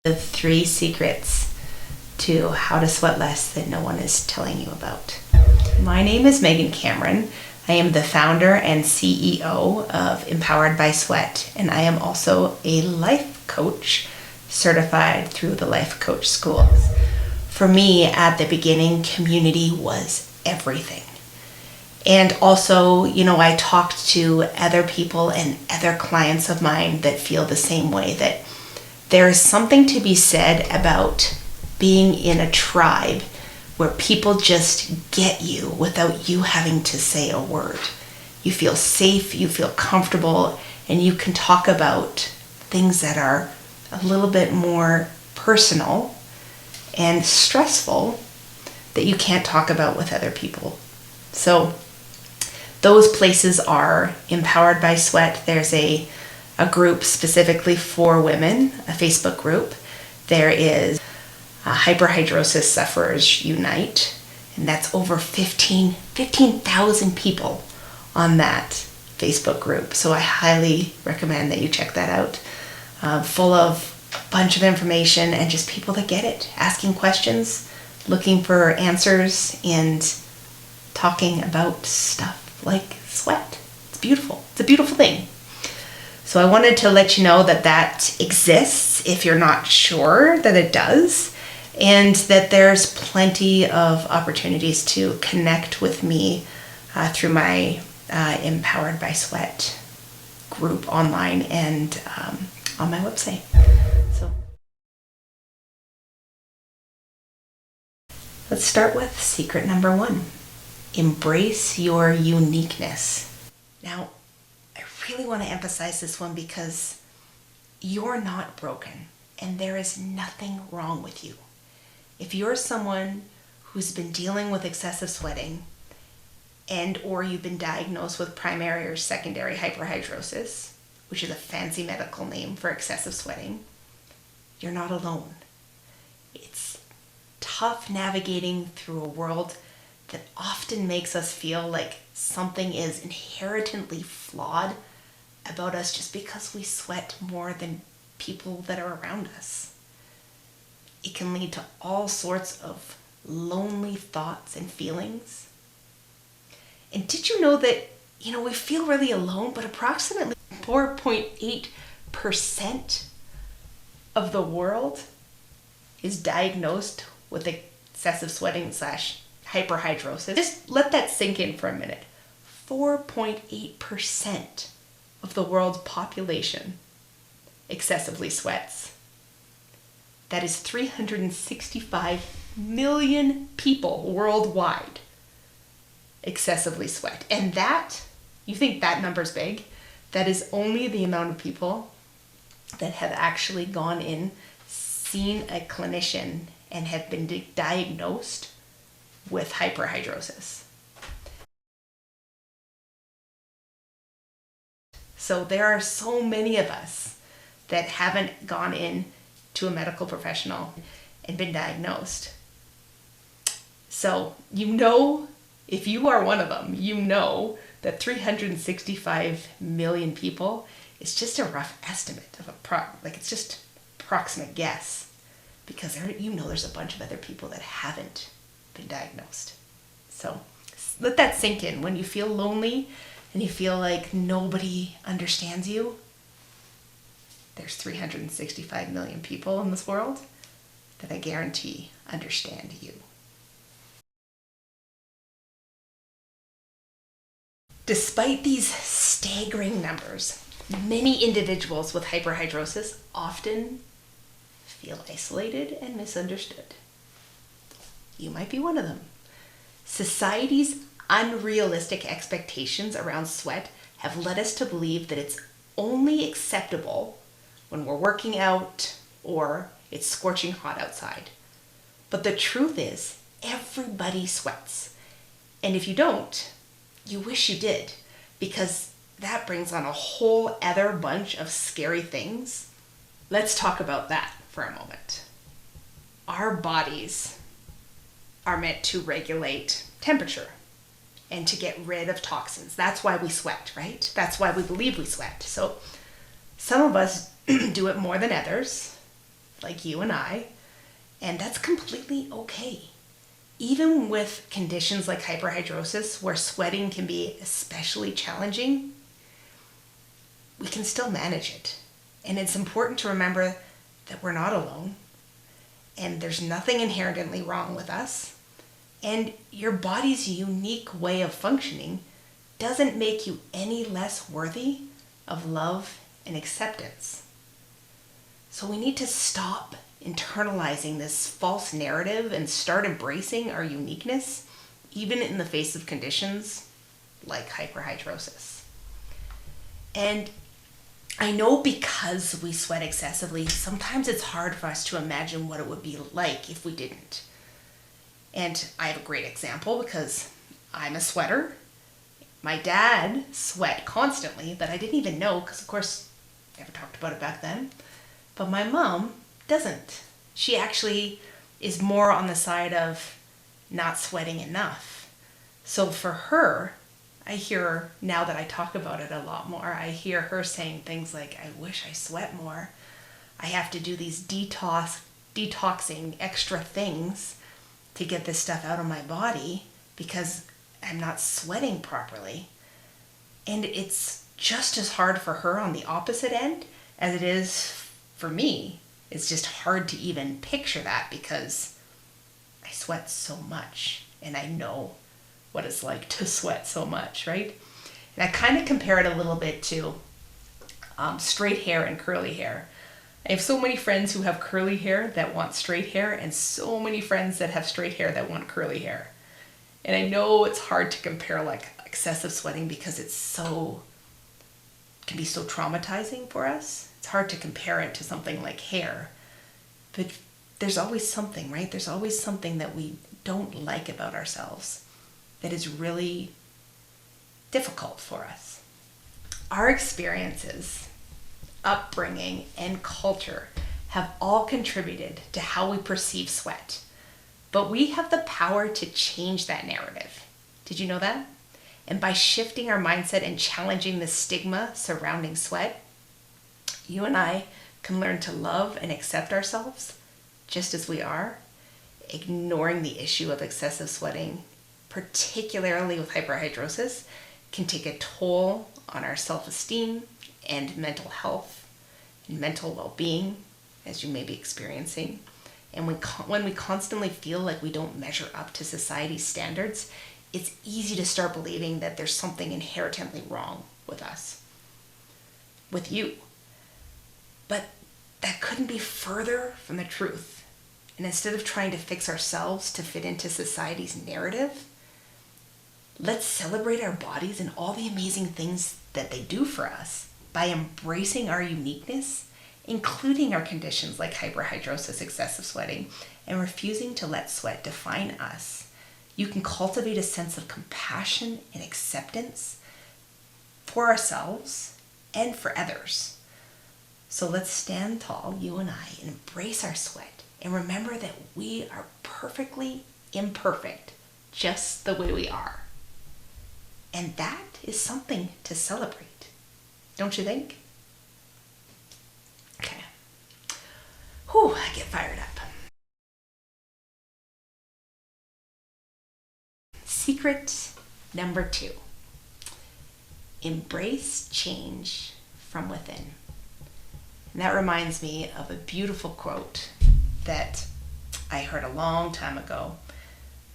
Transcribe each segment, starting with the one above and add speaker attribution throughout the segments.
Speaker 1: The 3 secrets to how to sweat less that no one is telling you about. My name is Megan Cameron. I am the founder and CEO of Empowered by Sweat, and I am also a life coach certified through the Life Coach Schools. For me, at the beginning, community was everything. And also, I talked to other people and other clients of mine that feel the same way, that there is something to be said about being in a tribe where people just get you without you having to say a word. You feel safe, you feel comfortable, and you can talk about things that are a little bit more personal and stressful that you can't talk about with other people. So those places are Empowered by Sweat. There's a group specifically for women, a Facebook group. There is Hyperhidrosis Sufferers Unite, and that's over 15,000 people on that Facebook group. So I highly recommend that you check that out. Full of a bunch of information and just people that get it, asking questions, looking for answers, and talking about stuff like sweat. It's beautiful. It's a beautiful thing. So I wanted to let you know that exists if you're not sure that it does, and that there's plenty of opportunities to connect with me through my Empowered by Sweat group online and on my website. So let's start with secret number 1. Embrace your uniqueness. Now, I really want to emphasize this one because you're not broken and there is nothing wrong with you. If you're someone who's been dealing with excessive sweating or you've been diagnosed with primary or secondary hyperhidrosis, which is a fancy medical name for excessive sweating, you're not alone. It's tough navigating through a world that often makes us feel like something is inherently flawed about us just because we sweat more than people that are around us. It can lead to all sorts of lonely thoughts and feelings. And did you know that, we feel really alone, but approximately 4.8% of the world is diagnosed with excessive sweating / hyperhidrosis. Just let that sink in for a minute. 4.8% of the world's population excessively sweats. That is 365 million people worldwide excessively sweat. And that, you think that number's big? That is only the amount of people that have actually gone in, seen a clinician, and have been diagnosed with hyperhidrosis. So there are so many of us that haven't gone in to a medical professional and been diagnosed. So if you are one of them, that 365 million people is just a rough estimate of it's just approximate guess, because there's a bunch of other people that haven't been diagnosed. So let that sink in. When you feel lonely and you feel like nobody understands you, there's 365 million people in this world that I guarantee understand you. Despite these staggering numbers, many individuals with hyperhidrosis often feel isolated and misunderstood. You might be one of them. Society's unrealistic expectations around sweat have led us to believe that it's only acceptable when we're working out or it's scorching hot outside. But the truth is, everybody sweats. And if you don't, you wish you did, because that brings on a whole other bunch of scary things. Let's talk about that for a moment. Our bodies are meant to regulate temperature and to get rid of toxins. That's why we sweat, right? That's why we believe we sweat. So some of us do it more than others. like you and I, and that's completely okay. Even with conditions like hyperhidrosis, where sweating can be especially challenging, we can still manage it. And it's important to remember that we're not alone, and there's nothing inherently wrong with us. And your body's unique way of functioning doesn't make you any less worthy of love and acceptance. So we need to stop internalizing this false narrative and start embracing our uniqueness, even in the face of conditions like hyperhidrosis. And I know because we sweat excessively, sometimes it's hard for us to imagine what it would be like if we didn't. And I have a great example because I'm a sweater. My dad sweat constantly, but I didn't even know because, of course, I never talked about it back then. But my mom doesn't. She actually is more on the side of not sweating enough. So for her, I hear, now that I talk about it a lot more, I hear her saying things like, I wish I sweat more. I have to do these detoxing extra things to get this stuff out of my body because I'm not sweating properly. And it's just as hard for her on the opposite end as it is for me. It's just hard to even picture that because I sweat so much and I know what it's like to sweat so much, right? And I kind of compare it a little bit to straight hair and curly hair. I have so many friends who have curly hair that want straight hair and so many friends that have straight hair that want curly hair. And I know it's hard to compare like excessive sweating because it can be so traumatizing for us. It's hard to compare it to something like hair. But there's always something, right? There's always something that we don't like about ourselves that is really difficult for us. Our experiences, upbringing, and culture have all contributed to how we perceive sweat. But we have the power to change that narrative. Did you know that? And by shifting our mindset and challenging the stigma surrounding sweat, you and I can learn to love and accept ourselves just as we are. Ignoring the issue of excessive sweating, particularly with hyperhidrosis, can take a toll on our self-esteem and mental health and mental well-being, as you may be experiencing. And when we constantly feel like we don't measure up to society's standards, it's easy to start believing that there's something inherently wrong with us, with you. But that couldn't be further from the truth. And instead of trying to fix ourselves to fit into society's narrative, let's celebrate our bodies and all the amazing things that they do for us by embracing our uniqueness, including our conditions like hyperhidrosis, excessive sweating, and refusing to let sweat define us. You can cultivate a sense of compassion and acceptance for ourselves and for others. So let's stand tall, you and I, and embrace our sweat and remember that we are perfectly imperfect, just the way we are. And that is something to celebrate, don't you think? Okay. Whew, I get fired up. Secret number 2. Embrace change from within. And that reminds me of a beautiful quote that I heard a long time ago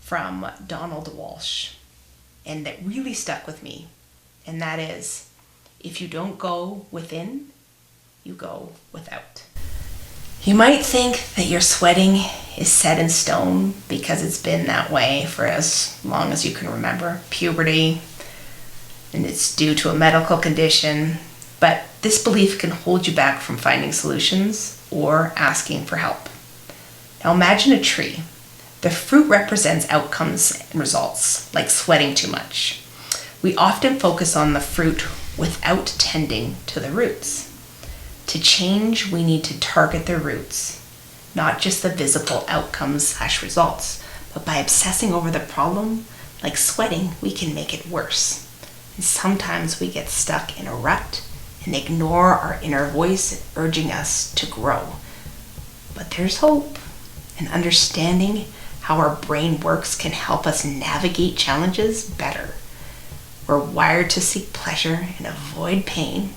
Speaker 1: from Donald Walsh, and that really stuck with me. And that is, if you don't go within, you go without. You might think that your sweating is set in stone because it's been that way for as long as you can remember, puberty, and it's due to a medical condition. But this belief can hold you back from finding solutions or asking for help. Now imagine a tree. The fruit represents outcomes and results, like sweating too much. We often focus on the fruit without tending to the roots. To change, we need to target the roots, not just the visible outcomes/results, but by obsessing over the problem, like sweating, we can make it worse. And sometimes we get stuck in a rut and ignore our inner voice urging us to grow. But there's hope, and understanding how our brain works can help us navigate challenges better. We're wired to seek pleasure and avoid pain.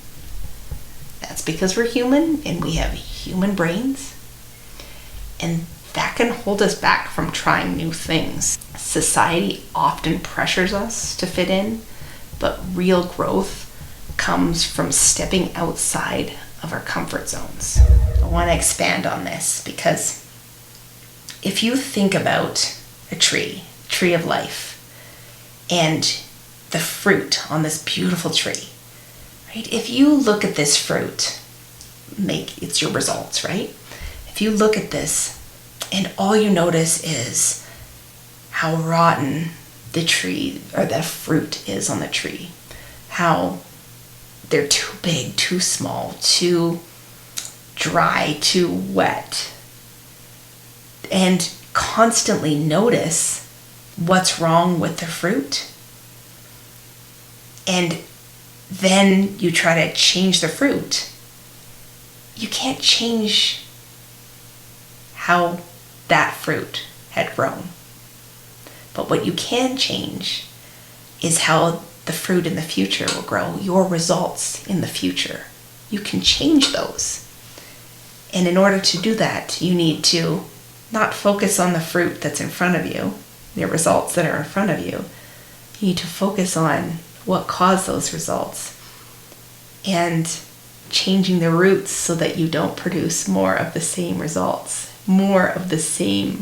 Speaker 1: That's because we're human and we have human brains. And that can hold us back from trying new things. Society often pressures us to fit in, but real growth comes from stepping outside of our comfort zones. I want to expand on this because if you think about a tree of life, and the fruit on this beautiful tree, right? If you look at this fruit, it's your results, right? If you look at this and all you notice is how rotten the tree or the fruit is on the tree, how they're too big, too small, too dry, too wet, and constantly notice what's wrong with the fruit, and then you try to change the fruit, you can't change how that fruit had grown. But what you can change is how the fruit in the future will grow, your results in the future. You can change those. And in order to do that, you need to not focus on the fruit that's in front of you, the results that are in front of you. You need to focus on what caused those results and changing the roots so that you don't produce more of the same results, more of the same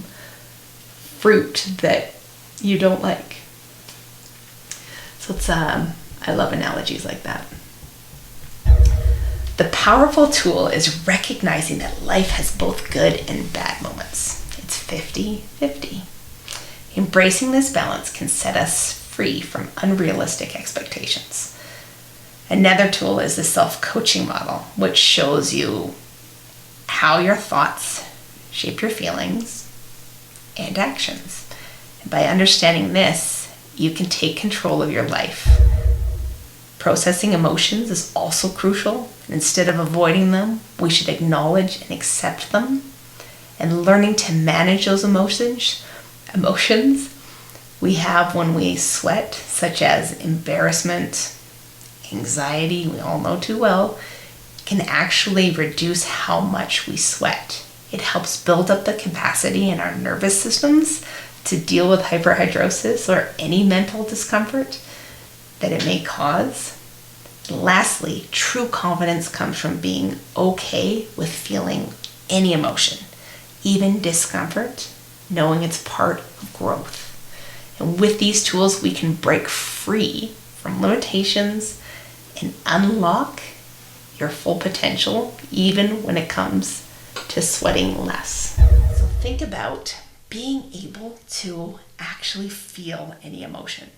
Speaker 1: fruit that you don't like. So I love analogies like that. The powerful tool is recognizing that life has both good and bad moments. It's 50-50. Embracing this balance can set us free from unrealistic expectations. Another tool is the self-coaching model, which shows you how your thoughts shape your feelings and actions. And by understanding this, you can take control of your life. Processing emotions is also crucial. Instead of avoiding them, we should acknowledge and accept them. And learning to manage those emotions we have when we sweat, such as embarrassment, anxiety, we all know too well, can actually reduce how much we sweat. It helps build up the capacity in our nervous systems to deal with hyperhidrosis or any mental discomfort that it may cause. Lastly, true confidence comes from being okay with feeling any emotion, even discomfort, knowing it's part of growth. And with these tools, we can break free from limitations and unlock your full potential, even when it comes to sweating less. So think about being able to actually feel any emotion.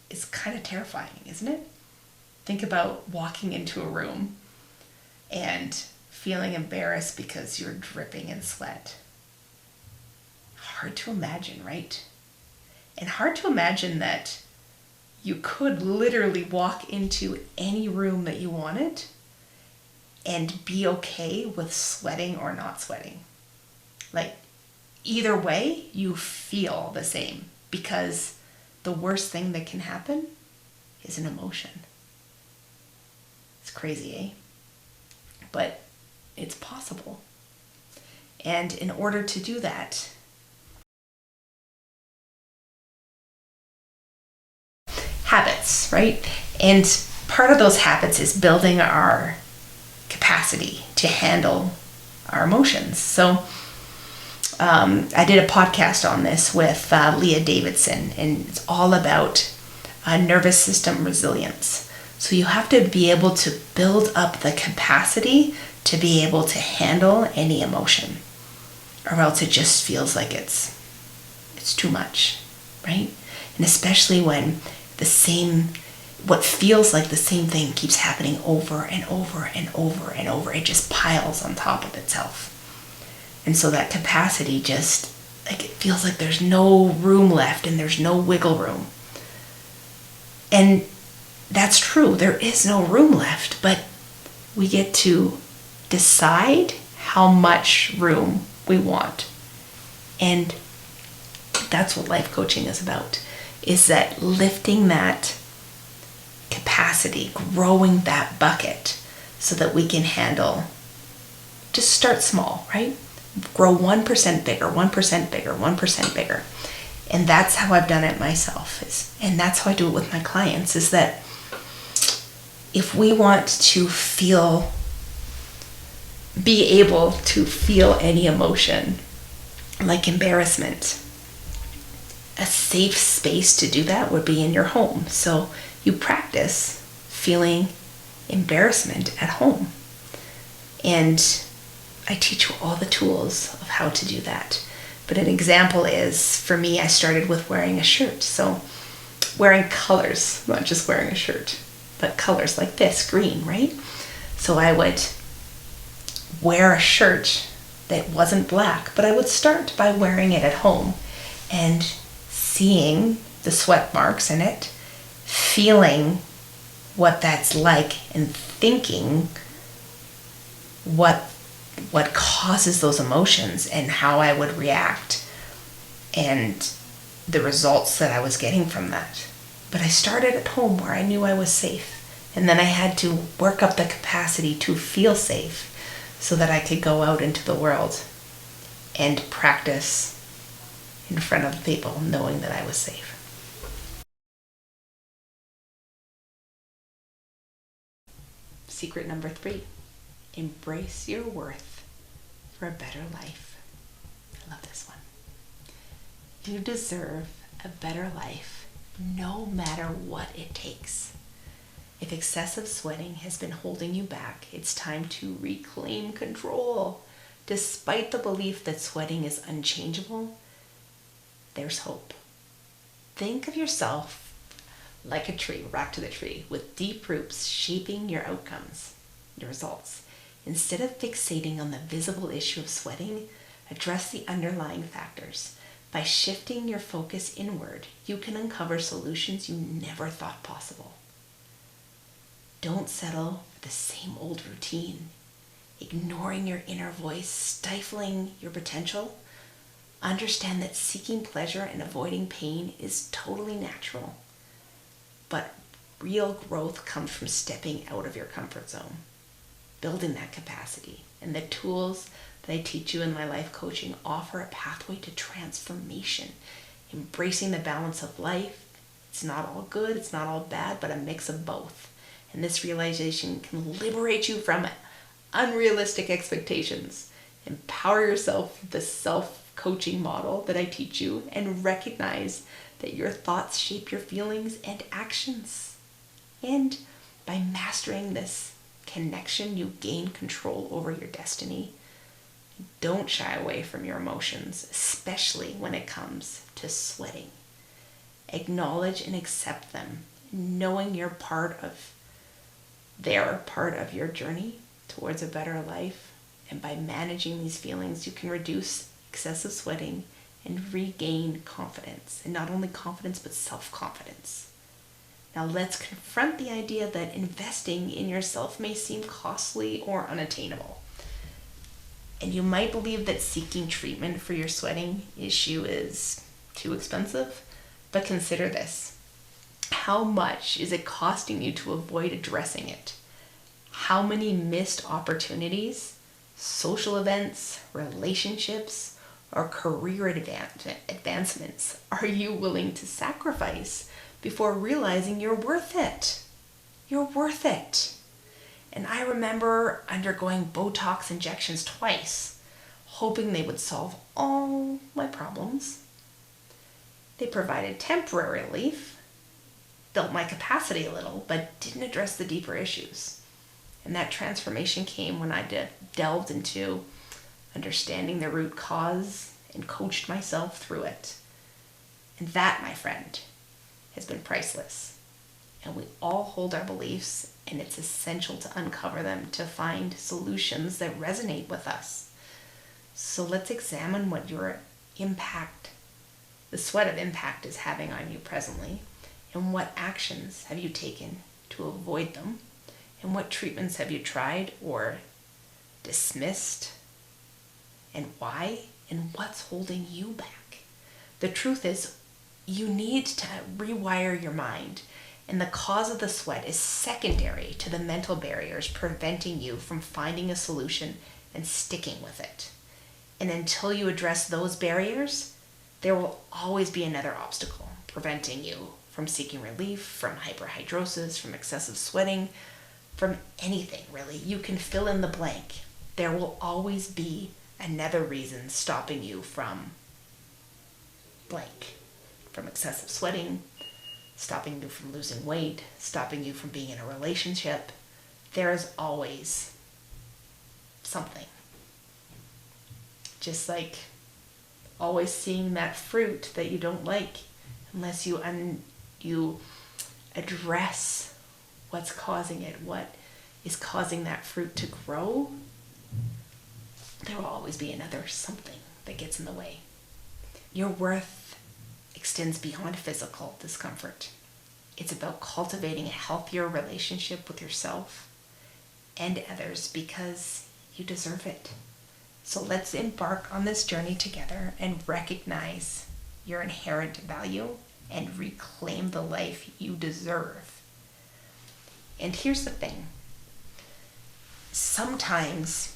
Speaker 1: It's kind of terrifying, isn't it? Think about walking into a room and feeling embarrassed because you're dripping in sweat. Hard to imagine, right? And hard to imagine that you could literally walk into any room that you wanted and be okay with sweating or not sweating. Like, either way, you feel the same, because the worst thing that can happen is an emotion. It's crazy, eh? But it's possible. And in order to do that, habits, right? And part of those habits is building our capacity to handle our emotions. So I did a podcast on this with Leah Davidson, and it's all about nervous system resilience. So you have to be able to build up the capacity to be able to handle any emotion, or else it just feels like it's too much, right? And especially when what feels like the same thing keeps happening over and over and over and over. It just piles on top of itself. And so that capacity just, like, it feels like there's no room left and there's no wiggle room. And that's true. There is no room left, but we get to decide how much room we want. And that's what life coaching is about, is that lifting that capacity, growing that bucket so that we can handle, just start small, right? Grow 1% bigger, 1% bigger, 1% bigger. And that's how I've done it myself. And that's how I do it with my clients, is that if we want to be able to feel any emotion, like embarrassment, a safe space to do that would be in your home. So you practice feeling embarrassment at home. And I teach you all the tools of how to do that. But an example is, for me, I started with wearing a shirt. So wearing colors, not just wearing a shirt, but colors like this, green, right? So I would wear a shirt that wasn't black, but I would start by wearing it at home and seeing the sweat marks in it, feeling what that's like, and thinking what causes those emotions and how I would react and the results that I was getting from that. But I started at home where I knew I was safe. And then I had to work up the capacity to feel safe so that I could go out into the world and practice in front of people knowing that I was safe. Secret number 3, embrace your worth for a better life. I love this one. You deserve a better life no matter what it takes. If excessive sweating has been holding you back, it's time to reclaim control. Despite the belief that sweating is unchangeable, there's hope. Think of yourself like a tree, back to the tree, with deep roots shaping your outcomes, your results. Instead of fixating on the visible issue of sweating, address the underlying factors. By shifting your focus inward, you can uncover solutions you never thought possible. Don't settle for the same old routine, ignoring your inner voice, stifling your potential. Understand that seeking pleasure and avoiding pain is totally natural, but real growth comes from stepping out of your comfort zone, building that capacity. And the tools that I teach you in my life coaching offer a pathway to transformation, embracing the balance of life. It's not all good, it's not all bad, but a mix of both. And this realization can liberate you from unrealistic expectations. Empower yourself with the self-coaching model that I teach you, and recognize that your thoughts shape your feelings and actions. And by mastering this connection, you gain control over your destiny. Don't shy away from your emotions, especially when it comes to sweating. Acknowledge and accept them, knowing they're part of your journey towards a better life. And by managing these feelings, you can reduce excessive sweating and regain confidence. And not only confidence, but self-confidence. Now let's confront the idea that investing in yourself may seem costly or unattainable. And you might believe that seeking treatment for your sweating issue is too expensive, but consider this. How much is it costing you to avoid addressing it? How many missed opportunities, social events, relationships, or career advancements are you willing to sacrifice before realizing you're worth it? You're worth it. And I remember undergoing Botox injections twice, hoping they would solve all my problems. They provided temporary relief, built my capacity a little, but didn't address the deeper issues. And that transformation came when I delved into understanding the root cause and coached myself through it. And that, my friend, has been priceless. And we all hold our beliefs, and it's essential to uncover them to find solutions that resonate with us. So let's examine what the sweat of impact is having on you presently, and what actions have you taken to avoid them, and what treatments have you tried or dismissed and why, and what's holding you back. The truth is, you need to rewire your mind, and the cause of the sweat is secondary to the mental barriers preventing you from finding a solution and sticking with it. And until you address those barriers, there will always be another obstacle preventing you from seeking relief, from hyperhidrosis, from excessive sweating, from anything really. You can fill in the blank. There will always be another reason stopping you from blank. From excessive sweating, stopping you from losing weight, stopping you from being in a relationship. There is always something. Just like always seeing that fruit that you don't like, unless you address what's causing it, what is causing that fruit to grow, there will always be another something that gets in the way. Your worth extends beyond physical discomfort. It's about cultivating a healthier relationship with yourself and others because you deserve it. So let's embark on this journey together and recognize your inherent value and reclaim the life you deserve. And here's the thing. Sometimes,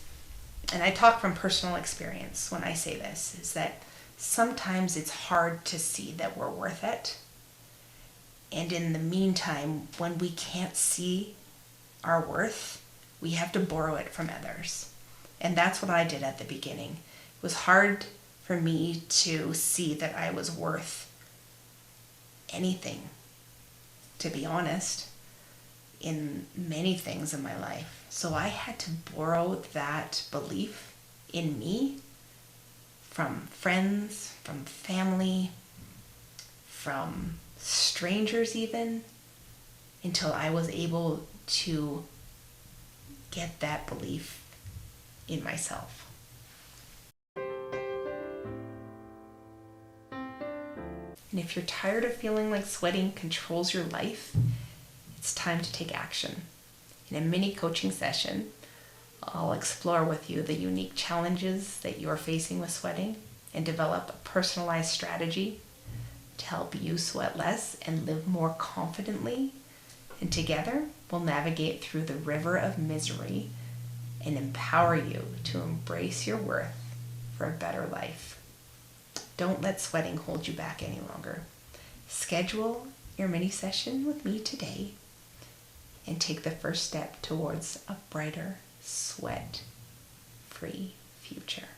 Speaker 1: and I talk from personal experience when I say this, is that sometimes it's hard to see that we're worth it. And in the meantime, when we can't see our worth, we have to borrow it from others. And that's what I did at the beginning. It was hard for me to see that I was worth anything, to be honest, in many things in my life. So I had to borrow that belief in me from friends, from family, from strangers even, until I was able to get that belief in myself. And if you're tired of feeling like sweating controls your life, it's time to take action. In a mini coaching session, I'll explore with you the unique challenges that you are facing with sweating and develop a personalized strategy to help you sweat less and live more confidently. And together, we'll navigate through the river of misery and empower you to embrace your worth for a better life. Don't let sweating hold you back any longer. Schedule your mini session with me today and take the first step towards a brighter, sweat-free future.